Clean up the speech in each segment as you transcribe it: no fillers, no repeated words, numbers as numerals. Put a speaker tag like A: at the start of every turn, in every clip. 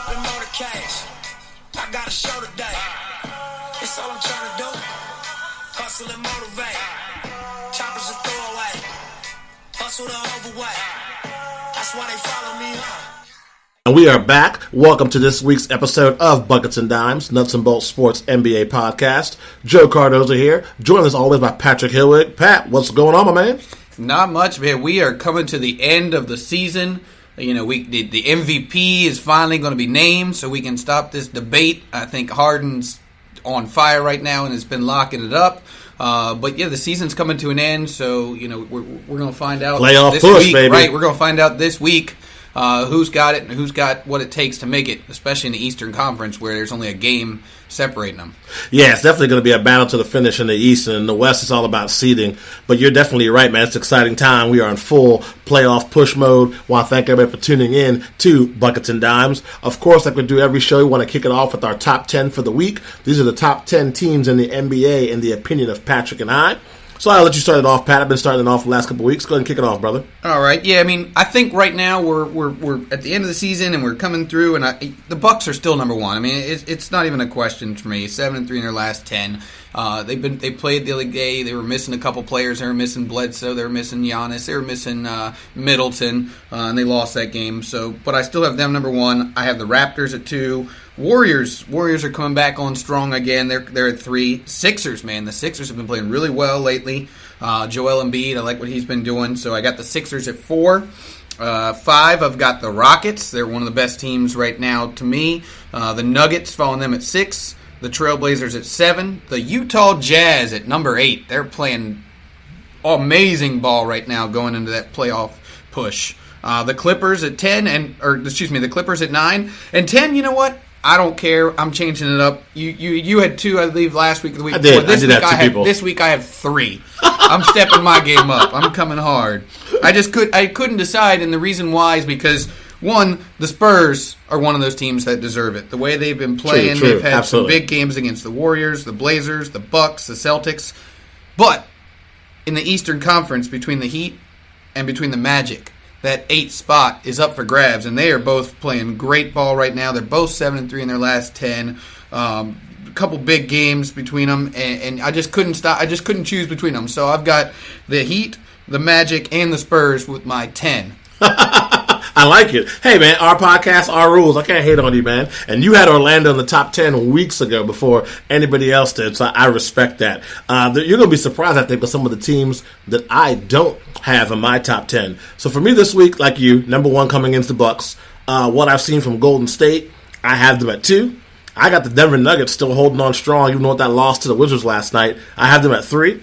A: popping motorcades. I got a show today. It's all I'm trying to do. Hustle and motivate. Choppers a throwaway. Hustle the overweight. That's why they follow me,
B: And we are back. Welcome to this week's episode of Buckets and Dimes, Nuts and Bolts Sports NBA podcast. Joe Cardoza here, joined as always by Patrick Hilwick. Pat, what's going on, my man?
C: Not much, man. We are coming to the end of the season. You know, the MVP is finally going to be named, so we can stop this debate. I think Harden's on fire right now and has been locking it up. But yeah, the season's coming to an end, so you know we're going to find out
B: playoff
C: this
B: push,
C: week,
B: baby.
C: Right? We're going to find out this week who's got it and who's got what it takes to make it, especially in the Eastern Conference where there's only a game separating them.
B: Yeah, it's definitely going to be a battle to the finish in the East, and in the West it's all about seeding. But you're definitely right, man. It's an exciting time. We are in full playoff push mode. Want to thank everybody for tuning in to Buckets and Dimes. Of course, like we do every show, we want to kick it off with our top 10 for the week. These are the top 10 teams in the NBA in the opinion of Patrick and I. So I'll let you start it off, Pat. I've been starting it off the last couple of weeks. Go ahead and kick it off, brother.
C: All right. Yeah, I mean, I think right now we're at the end of the season and we're coming through, and the Bucks are still number one. I mean, it's not even a question for me. 7-3 in their last 10. They played the other day. They were missing a couple players. They were missing Bledsoe. They were missing Giannis. They were missing Middleton, and they lost that game. So, but I still have them number one. I have the Raptors at 2. Warriors are coming back on strong again. They're at 3. Sixers, man. The Sixers have been playing really well lately. Joel Embiid, I like what he's been doing. So I got the Sixers at 4. 5, I've got the Rockets. They're one of the best teams right now to me. The Nuggets, following them at 6. The Trailblazers at 7. The Utah Jazz at number 8. They're playing amazing ball right now going into that playoff push. The Clippers at 10, the Clippers at 9. And 10, you know what? I don't care. I'm changing it up. You had 2, I believe, last week. The week before. This week I have 3. I'm stepping my game up. I'm coming hard. I couldn't decide, and the reason why is because, one, the Spurs are one of those teams that deserve it. The way they've been playing,
B: true.
C: They've had
B: Absolutely.
C: some big games against the Warriors, the Blazers, the Bucks, the Celtics. But in the Eastern Conference, between the Heat and between the Magic, that 8th spot is up for grabs, and they are both playing great ball right now. They're both 7-3 in their last 10. A couple big games between them, and I just couldn't stop. I just couldn't choose between them. So I've got the Heat, the Magic, and the Spurs with my 10.
B: I like it. Hey, man, our podcast, our rules. I can't hate on you, man. And you had Orlando in the top 10 weeks ago before anybody else did, so I respect that. You're going to be surprised, I think, with some of the teams that I don't have in my top 10. So for me this week, like you, number 1 coming against the Bucks. What I've seen from Golden State, I have them at 2. I got the Denver Nuggets still holding on strong, even with that loss to the Wizards last night. I have them at 3.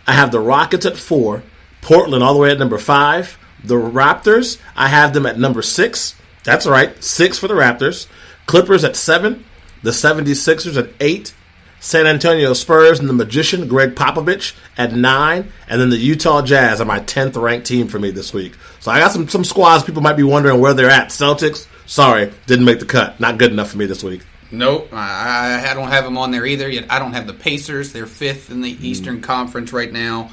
B: I have the Rockets at 4. Portland all the way at number 5. The Raptors, I have them at number 6. That's right, 6 for the Raptors. Clippers at 7. The 76ers at 8. San Antonio Spurs and the Magician, Greg Popovich, at 9. And then the Utah Jazz are my 10th ranked team for me this week. So I got some squads people might be wondering where they're at. Celtics, sorry, didn't make the cut. Not good enough for me this week.
C: Nope, I don't have them on there either. Yet I don't have the Pacers. They're 5th in the Eastern Conference right now.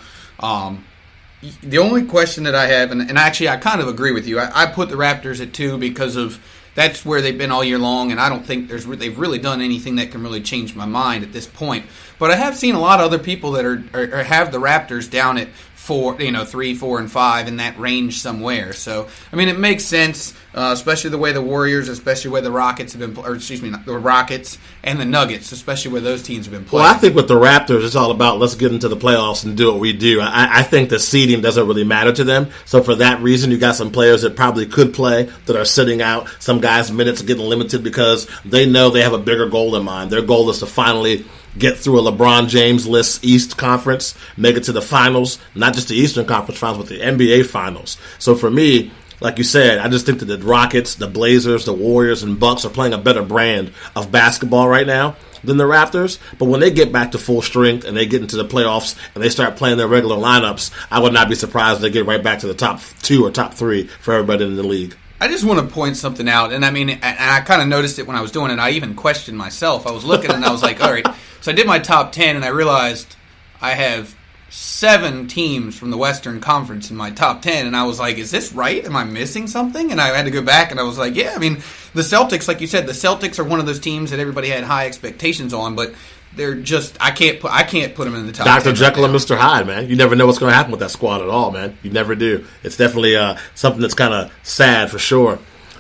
C: The only question that I have, and actually I kind of agree with you, I put the Raptors at 2 because of that's where they've been all year long, and I don't think they've really done anything that can really change my mind at this point. But I have seen a lot of other people that are have the Raptors down at 4, 3, 4, and 5 in that range somewhere. So I mean, it makes sense, especially the way the Warriors, especially where the Rockets have been, the Rockets and the Nuggets, especially where those teams have been playing.
B: Well, I think with the Raptors, it's all about let's get into the playoffs and do what we do. I think the seeding doesn't really matter to them. So for that reason, you got some players that probably could play that are sitting out. Some guys' minutes are getting limited because they know they have a bigger goal in mind. Their goal is to finally get through a LeBron James-less East Conference, make it to the finals, not just the Eastern Conference finals, but the NBA finals. So for me, like you said, I just think that the Rockets, the Blazers, the Warriors, and Bucks are playing a better brand of basketball right now than the Raptors. But when they get back to full strength and they get into the playoffs and they start playing their regular lineups, I would not be surprised if they get right back to the top 2 or top 3 for everybody in the league.
C: I just want to point something out, and I mean, and I kind of noticed it when I was doing it. I even questioned myself. I was looking, and I was like, all right. So I did my top 10, and I realized I have 7 teams from the Western Conference in my top 10, and I was like, is this right? Am I missing something? And I had to go back, and I was like, yeah, I mean, the Celtics, like you said, the Celtics are one of those teams that everybody had high expectations on, but they're just, I can't put them in the top 10.
B: Dr. Jekyll and Mr. Hyde, man. You never know what's going to happen with that squad at all, man. You never do. It's definitely something that's kind of sad for sure.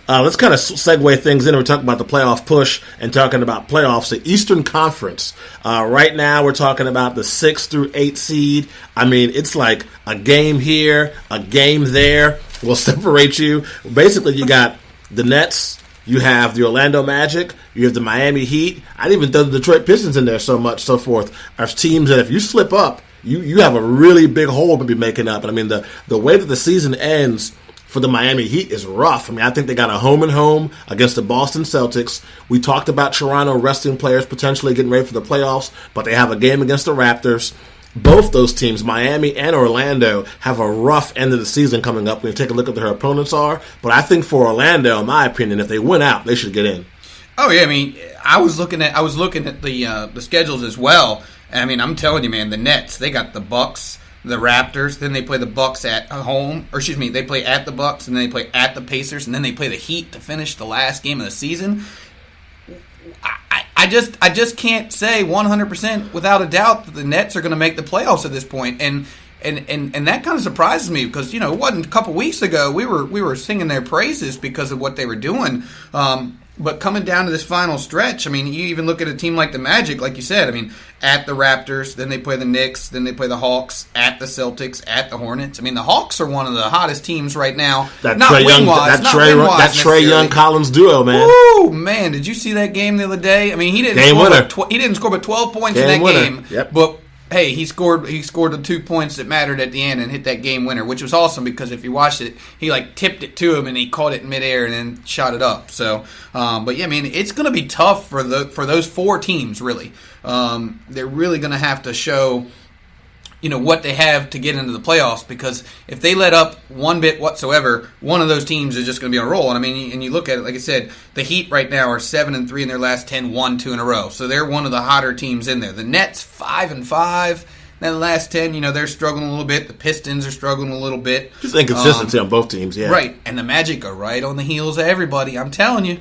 B: Let's kind of segue things in. We're talking about the playoff push and talking about playoffs. The Eastern Conference. Right now, we're talking about the 6 through 8 seed. I mean, it's like a game here, a game there will separate you. Basically, you got the Nets, you have the Orlando Magic, you have the Miami Heat. I didn't even throw the Detroit Pistons in there so much, so forth. As teams that if you slip up, you have a really big hole to be making up. And I mean, the way that the season ends for the Miami Heat is rough. I mean, I think they got a home and home against the Boston Celtics. We talked about Toronto resting players potentially getting ready for the playoffs, but they have a game against the Raptors. Both those teams, Miami and Orlando, have a rough end of the season coming up. We take a look at who their opponents are. But I think for Orlando, in my opinion, if they win out, they should get in.
C: Oh yeah, I mean, I was looking at the schedules as well. I mean, I'm telling you, man, the Nets, they got the Bucks, the Raptors, then they play the Bucks at home, they play at the Bucks, and then they play at the Pacers, and then they play the Heat to finish the last game of the season. I just can't say 100% without a doubt that the Nets are going to make the playoffs at this point, and that kind of surprises me because it wasn't a couple weeks ago we were singing their praises because of what they were doing. But coming down to this final stretch, I mean, you even look at a team like the Magic, like you said. I mean, at the Raptors, then they play the Knicks, then they play the Hawks, at the Celtics, at the Hornets. I mean, the Hawks are one of the hottest teams right now.
B: That Trae Young Collins duo, man.
C: Woo, man! Did you see that game the other day? I mean, he didn't score but 12 points in that game.
B: Yep.
C: But hey, he scored the 2 points that mattered at the end and hit that game winner, which was awesome because if you watched it, he tipped it to him and he caught it in midair and then shot it up. So, but yeah, I mean, it's going to be tough for those 4 teams. Really, they're really going to have to show what they have to get into the playoffs because if they let up one bit whatsoever, one of those teams is just going to be on a roll. And I mean, and you look at it, like I said, the Heat right now are 7-3 in their last 10, 1-2 in a row. So they're one of the hotter teams in there. The Nets 5-5. Then the last 10, they're struggling a little bit. The Pistons are struggling a little bit.
B: Just inconsistency on both teams, yeah.
C: Right. And the Magic are right on the heels of everybody. I'm telling you.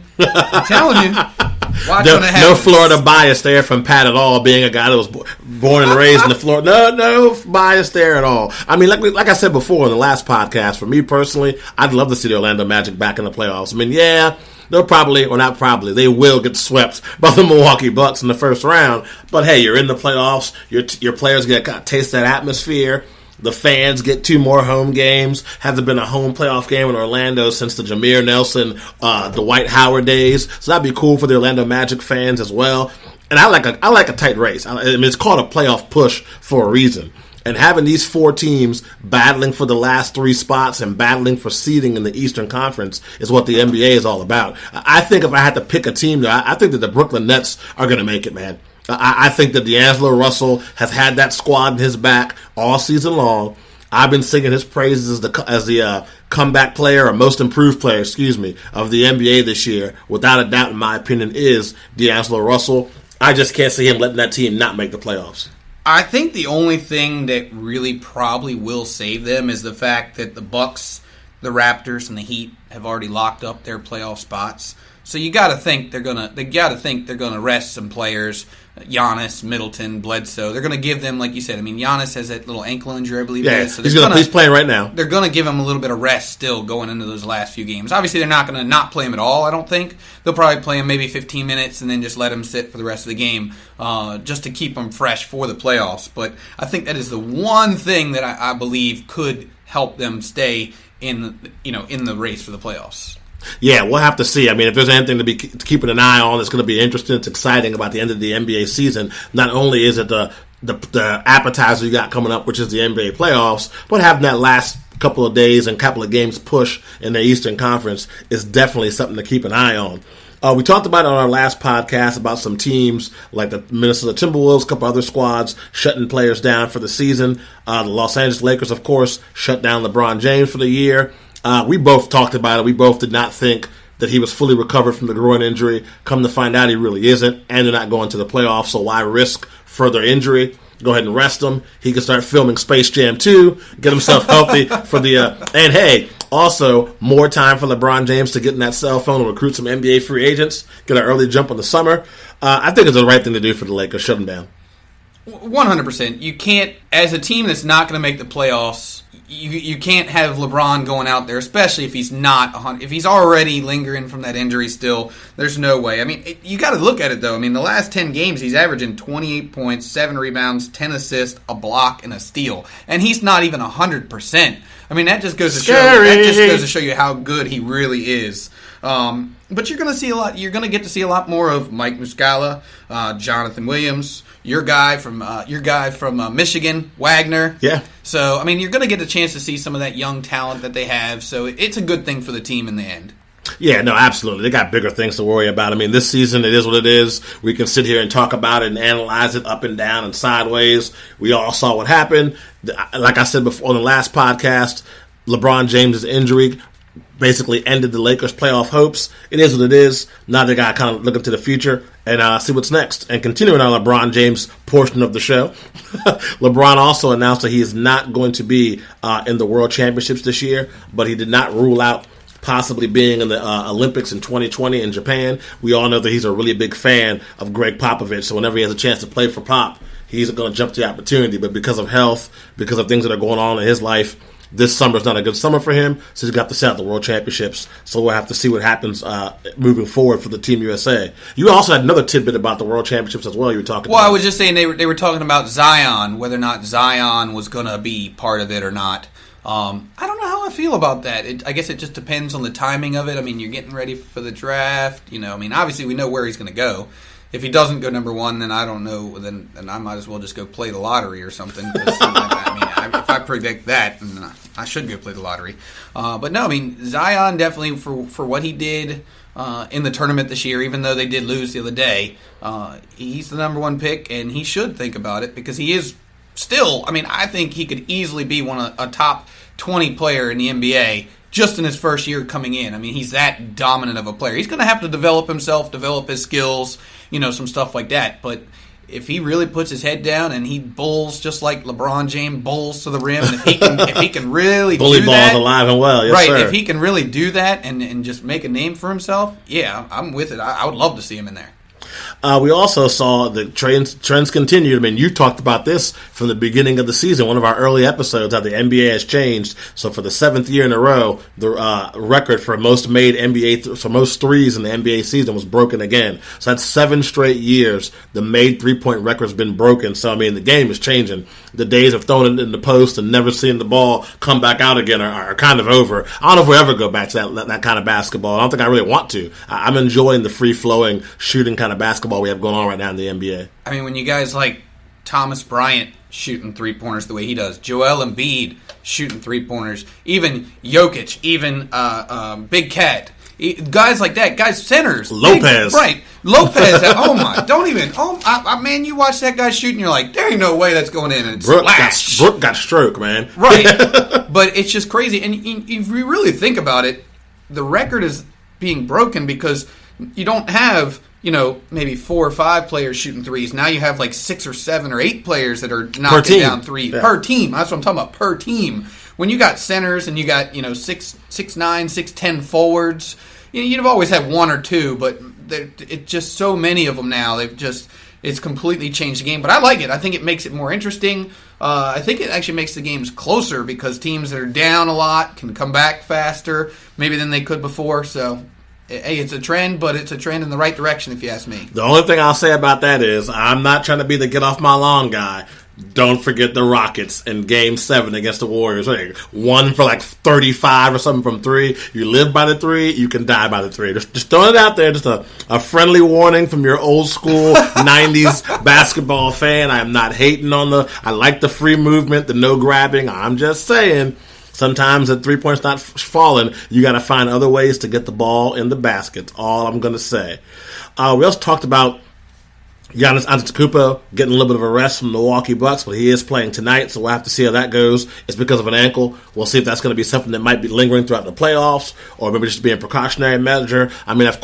C: Watch when it happens.
B: No Florida bias there from Pat at all, being a guy that was born and raised in the Florida. No bias there at all. I mean, like I said before in the last podcast, for me personally, I'd love to see the Orlando Magic back in the playoffs. I mean, yeah, they'll probably, or not probably, they will get swept by the Milwaukee Bucks in the first round. But hey, you're in the playoffs. Your players get to taste that atmosphere. The fans get 2 more home games. Hasn't been a home playoff game in Orlando since the Jameer Nelson, Dwight Howard days. So that'd be cool for the Orlando Magic fans as well. And I like a tight race. I mean, it's called a playoff push for a reason. And having these 4 teams battling for the last 3 spots and battling for seeding in the Eastern Conference is what the NBA is all about. I think if I had to pick a team, I think that the Brooklyn Nets are going to make it, man. I think that D'Angelo Russell has had that squad in his back all season long. I've been singing his praises as the comeback player or most improved player, of the NBA this year. Without a doubt, in my opinion, is D'Angelo Russell. I just can't see him letting that team not make the playoffs.
C: I think the only thing that really probably will save them is the fact that the Bucks, the Raptors, and the Heat have already locked up their playoff spots. So you got to think they're gonna rest some players. Giannis, Middleton, Bledsoe. They're going to give them, like you said. I mean, Giannis has that little ankle injury, I believe.
B: Yeah,
C: so
B: he's playing right now.
C: They're going to give him a little bit of rest still going into those last few games. Obviously, they're not going to not play him at all. I don't think they'll probably play him maybe 15 minutes and then just let him sit for the rest of the game, just to keep him fresh for the playoffs. But I think that is the one thing that I believe could help them stay in the race for the playoffs.
B: Yeah, we'll have to see. I mean, if there's anything to be keeping an eye on that's going to be interesting, it's exciting about the end of the NBA season, not only is it the appetizer you got coming up, which is the NBA playoffs, but having that last couple of days and couple of games push in the Eastern Conference is definitely something to keep an eye on. We talked about it on our last podcast about some teams like the Minnesota Timberwolves, a couple other squads shutting players down for the season. The Los Angeles Lakers, of course, shut down LeBron James for the year. We both talked about it. We both did not think that he was fully recovered from the groin injury. Come to find out, he really isn't, and they're not going to the playoffs, so why risk further injury? Go ahead and rest him. He can start filming Space Jam 2, get himself healthy for the and hey, also more time for LeBron James to get in that cell phone and recruit some NBA free agents, get an early jump on the summer. I think it's the right thing to do for the Lakers. Shut them down.
C: 100%. You can't, as a team that's not going to make the playoffs, you can't have LeBron going out there, especially if he's not, if he's already lingering from that injury still. There's no way. I mean, you got to look at it though. I mean, the last 10 games he's averaging 28 points, 7 rebounds, 10 assists, a block, and a steal, and he's not even 100%. I mean, that just goes to show you how good he really is. But you're going to see a lot. You're going to get to see a lot more of Mike Muscala, Jonathan Williams, your guy from Michigan, Wagner.
B: Yeah.
C: So I mean, you're going to get a chance to see some of that young talent that they have. So it's a good thing for the team in the end.
B: Yeah, no, absolutely. They got bigger things to worry about. I mean, this season, it is what it is. We can sit here and talk about it and analyze it up and down and sideways. We all saw what happened. Like I said before on the last podcast, LeBron James' injury basically ended the Lakers' playoff hopes. It is what it is. Now they got to kind of look into the future and see what's next. And continuing on LeBron James' portion of the show, LeBron also announced that he is not going to be in the World Championships this year, but he did not rule out possibly being in the Olympics in 2020 in Japan. We all know that he's a really big fan of Greg Popovich, so whenever he has a chance to play for Pop, he's going to jump to the opportunity. But because of health, because of things that are going on in his life, this summer is not a good summer for him, so he's got to set out the World Championships. So we'll have to see what happens moving forward for the Team USA. You also had another tidbit about the World Championships as well. You were talking.
C: Well, I was just saying they were talking about Zion, whether or not Zion was going to be part of it or not. I don't know how I feel about that. I guess it just depends on the timing of it. I mean, you're getting ready for the draft. You know, I mean, obviously we know where he's going to go. If he doesn't go number one, then I don't know. Then I might as well just go play the lottery or something. If I predict that, then I should go play the lottery. But no, I mean, Zion definitely for what he did in the tournament this year, even though they did lose the other day, he's the number one pick, and he should think about it because he is still. I mean, I think he could easily be a top 20 player in the NBA just in his first year coming in. I mean, he's that dominant of a player. He's going to have to develop himself, develop his skills, some stuff like that. But if he really puts his head down and he bowls just like LeBron James bowls to the rim, and if he can really
B: bully
C: do
B: balls
C: that,
B: alive and well, yes,
C: right?
B: Sir.
C: If he can really do that and just make a name for himself, yeah, I'm with it. I would love to see him in there.
B: We also saw the trends continued. I mean, you talked about this from the beginning of the season, one of our early episodes, how the NBA has changed. So for the 7th year in a row, the record for most made for most threes in the NBA season was broken again. So that's 7 straight years the made three-point record has been broken. So, I mean, the game is changing. The days of throwing it in the post and never seeing the ball come back out again are kind of over. I don't know if we'll ever go back to that kind of basketball. I don't think I really want to. I'm enjoying the free-flowing, shooting kind of basketball we have going on right now in the NBA. I
C: mean, when you guys like Thomas Bryant shooting three-pointers the way he does, Joel Embiid shooting three-pointers, even Jokic, even Big Cat, guys like that, guys centers,
B: Lopez,
C: right? Lopez, oh my, don't even, man, you watch that guy shooting, you're like, there ain't no way that's going in, and
B: Brooke got stroke, man,
C: right? But it's just crazy, and if you really think about it, the record is being broken because you don't have maybe 4 or 5 players shooting threes. Now you have like 6 or 7 or 8 players that are knocking down threes per team. That's what I'm talking about, per team. When you got centers and you got 6'9", 6'10" forwards, you'd have always had 1 or 2, but it's just so many of them now. It's completely changed the game. But I like it. I think it makes it more interesting. I think it actually makes the games closer because teams that are down a lot can come back faster maybe than they could before. So, hey, it's a trend, but it's a trend in the right direction if you ask me.
B: The only thing I'll say about that is I'm not trying to be the get off my lawn guy. Don't forget the Rockets in Game 7 against the Warriors. One for like 35 or something from 3. You live by the 3, you can die by the 3. Just throwing it out there. Just a friendly warning from your old school 90s basketball fan. I am not hating on I like the free movement, the no grabbing. I'm just saying, sometimes at 3 points not falling, you got to find other ways to get the ball in the basket. All I'm going to say. We also talked about Giannis Antetokounmpo getting a little bit of a rest from the Milwaukee Bucks, but he is playing tonight, so we'll have to see how that goes. It's because of an ankle. We'll see if that's going to be something that might be lingering throughout the playoffs, or maybe just be a precautionary measure. I mean, of